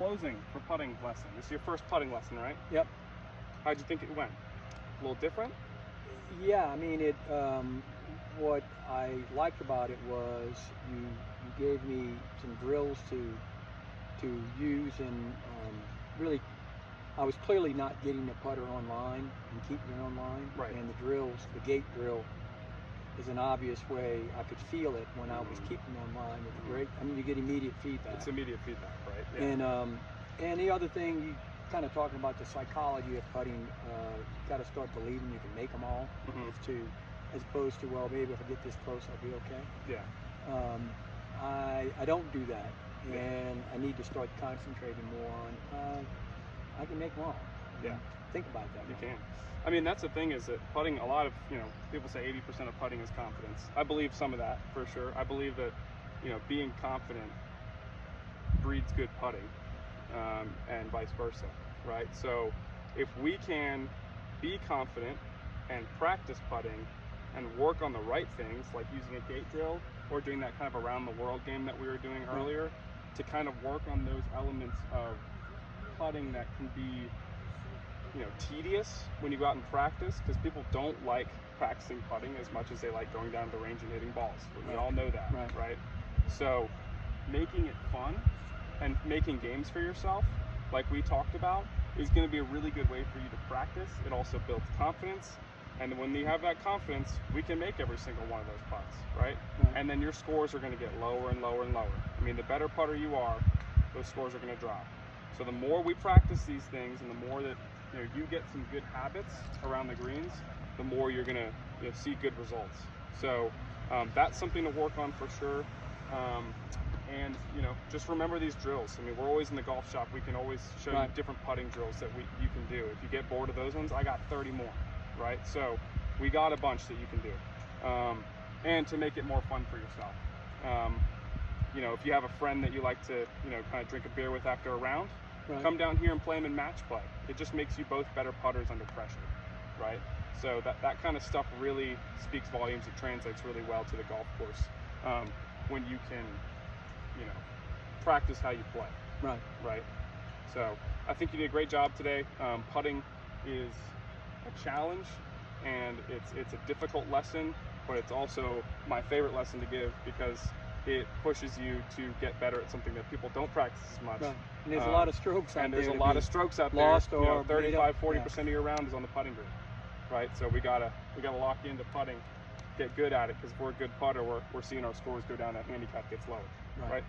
closing for putting lesson. This is your first putting lesson, right? Yep. How'd you think it went? A little different? Yeah, I mean, what I liked about it was you gave me some drills to use, and really, I was clearly not getting the putter online and keeping it online. Right. And the drills, the gate drill, is an obvious way. I could feel it when I was keeping online with the brake. I mean, you get immediate feedback. It's immediate feedback, right? Yeah. And the other thing, you kind of talking about the psychology of putting. You got to start believing you can make them all. As opposed to, well, maybe if I get this close, I'll be okay. Yeah. I don't do that, and I need to start concentrating more on. I can make them all. Yeah. Think about that. You can. I mean, that's the thing, is that putting, a lot of, people say 80% of putting is confidence. I believe some of that, for sure. I believe that, being confident breeds good putting, and vice versa, right? So if we can be confident and practice putting and work on the right things, like using a gate drill or doing that kind of around the world game that we were doing earlier, to kind of work on those elements of putting that can be tedious when you go out and practice, because people don't like practicing putting as much as they like going down to the range and hitting balls. We all know that, right? So making it fun and making games for yourself, like we talked about, is going to be a really good way for you to practice. It also builds confidence, and when you have that confidence, we can make every single one of those putts, right? And then your scores are going to get lower and lower and lower. I mean, the better putter you are, those scores are going to drop. So the more we practice these things, and the more that you get some good habits around the greens, the more you're gonna see good results. So that's something to work on for sure. And just remember these drills. I mean, we're always in the golf shop. We can always show you different putting drills that you can do. If you get bored of those ones, I got 30 more, right? So we got a bunch that you can do. And to make it more fun for yourself. If you have a friend that you like to kind of drink a beer with after a round, come down here and play them in match play. It just makes you both better putters under pressure, right? So that kind of stuff really speaks volumes. It translates really well to the golf course when you can, practice how you play. Right. So I think you did a great job today. Putting is a challenge, and it's a difficult lesson, but it's also my favorite lesson to give, because it pushes you to get better at something that people don't practice as much. And there's a lot of strokes out there. And there's a lot of strokes out there. Lost or 35-40% of your round is on the putting green, right? So we gotta lock into putting, get good at it, because if we're a good putter, we're seeing our scores go down, that handicap gets lower, right?